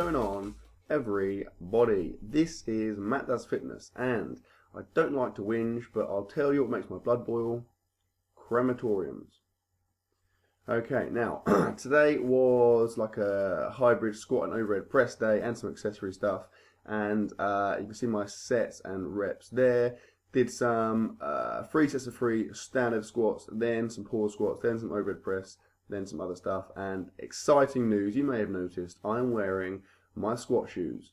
going on, everybody? This is Matt Does Fitness, and I don't like to whinge, but I'll tell you what makes my blood boil: crematoriums. Okay, now today was like a hybrid squat and overhead press day and some accessory stuff, and you can see my sets and reps there. Did some 3 sets of 3 standard squats, then some pause squats, then some overhead press, then some other stuff. And exciting news, you may have noticed, I'm wearing my squat shoes.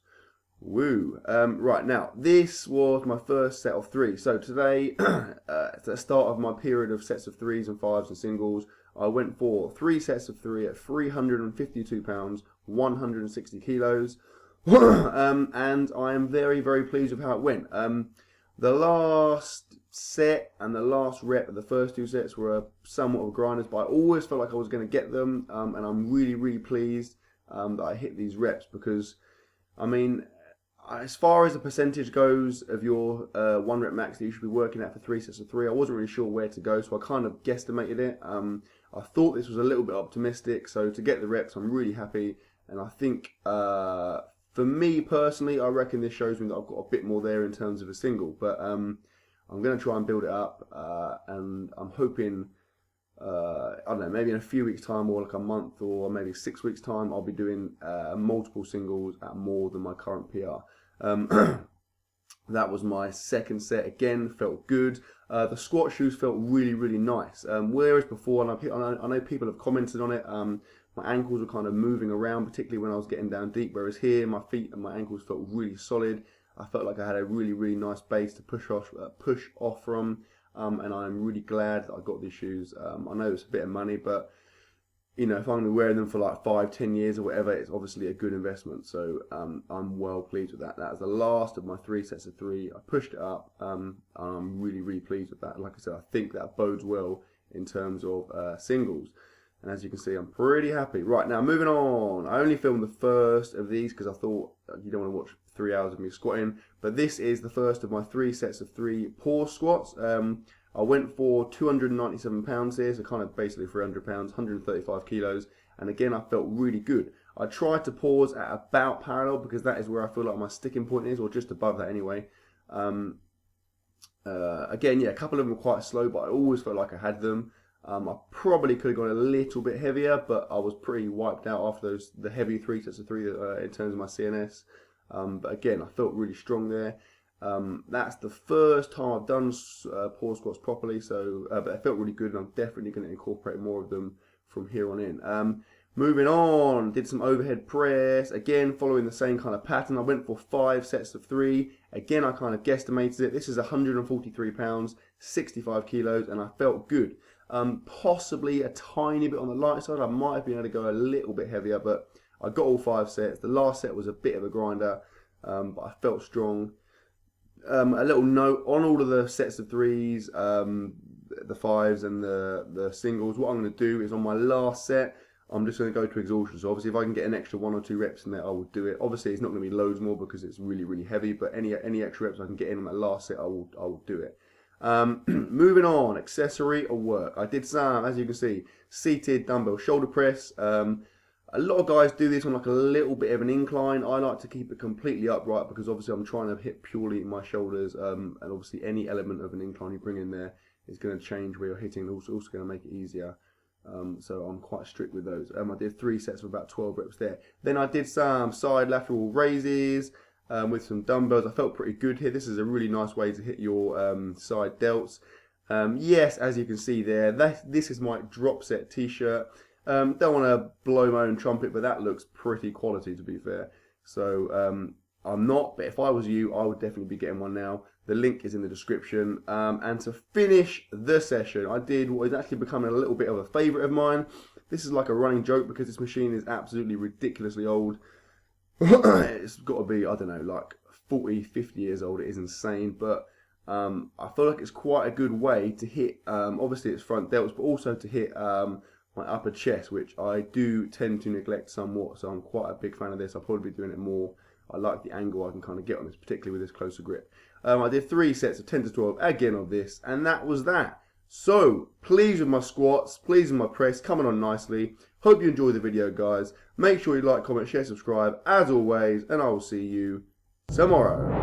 Woo! Right, now, this was my first set of 3. So today, at the start of my period of sets of 3s and 5s and singles, I went for 3 sets of 3 at 352 pounds, 160 kilos. And I am very, very pleased with how it went. The last set and the last rep of the first 2 sets were somewhat of grinders, but I always felt like I was going to get them, and I'm really, really pleased that I hit these reps, because, I mean, as far as the percentage goes of your 1 rep max that you should be working at for 3 sets of 3, I wasn't really sure where to go, so I kind of guesstimated it. I thought this was a little bit optimistic, so to get the reps, I'm really happy, and I think for me personally, I reckon this shows me that I've got a bit more there in terms of a single, but I'm going to try and build it up, and I'm hoping, I don't know, maybe in a few weeks' time, or like a month, or maybe 6 weeks' time, I'll be doing multiple singles at more than my current PR. That was my second set. Again, felt good. The squat shoes felt really, really nice. Whereas before, and I know people have commented on it, my ankles were kind of moving around, particularly when I was getting down deep, whereas here my feet and my ankles felt really solid. I felt like I had a really, really nice base to push off from, and I'm really glad that I got these shoes. I know it's a bit of money, but you know, if I'm going to be wearing them for like 5-10 years or whatever, it's obviously a good investment. So I'm well pleased with that. That was the last of my 3 sets of 3. I pushed it up, and I'm really, really pleased with that. Like I said, I think that bodes well in terms of singles. And as you can see, I'm pretty happy. Right, now moving on. I only filmed the first of these because I thought you don't want to watch 3 hours of me squatting. But this is the first of my 3 sets of 3 pause squats. I went for 297 pounds here, so kind of basically 300 pounds, 135 kilos. And again, I felt really good. I tried to pause at about parallel because that is where I feel like my sticking point is, or just above that anyway. Again, yeah, a couple of them were quite slow, but I always felt like I had them. I probably could have gone a little bit heavier, but I was pretty wiped out after the heavy 3 sets of 3 in terms of my CNS. But again, I felt really strong there. That's the first time I've done pause squats properly, so but it felt really good, and I'm definitely going to incorporate more of them from here on in. Moving on, did some overhead press, again following the same kind of pattern. I went for 5 sets of 3. Again, I kind of guesstimated it. This is 143 pounds, 65 kilos, and I felt good. Possibly a tiny bit on the light side. I might have been able to go a little bit heavier, but I got all 5 sets. The last set was a bit of a grinder, but I felt strong. A little note on all of the sets of 3s, the 5s and the singles. What I'm going to do is on my last set, I'm just going to go to exhaustion. So obviously if I can get an extra 1 or 2 reps in there, I will do it. Obviously it's not going to be loads more because it's really, really heavy, but any extra reps I can get in on that last set, I will do it. Moving on, accessory or work. I did some, as you can see, seated dumbbell shoulder press. A lot of guys do this on like a little bit of an incline. I like to keep it completely upright because obviously I'm trying to hit purely my shoulders, and obviously any element of an incline you bring in there is going to change where you're hitting. It's also going to make it easier. So I'm quite strict with those. I did 3 sets of about 12 reps there. Then I did some side lateral raises with some dumbbells. I felt pretty good here. This is a really nice way to hit your side delts. Yes, as you can see there, this is my drop set t-shirt. Don't want to blow my own trumpet, but that looks pretty quality, to be fair. So I'm not, but if I was you, I would definitely be getting one now. The link is in the description. And to finish the session, I did what is actually becoming a little bit of a favourite of mine. This is like a running joke because this machine is absolutely ridiculously old. It's got to be, I don't know, like 40, 50 years old. It is insane, but I feel like it's quite a good way to hit, obviously it's front delts, but also to hit my upper chest, which I do tend to neglect somewhat, so I'm quite a big fan of this. I'll probably be doing it more. I like the angle I can kind of get on this, particularly with this closer grip. I did 3 sets of 10 to 12 again of this, and that was that. So, pleased with my squats, pleased with my press, coming on nicely. Hope you enjoyed the video, guys. Make sure you like, comment, share, subscribe as always, and I will see you tomorrow.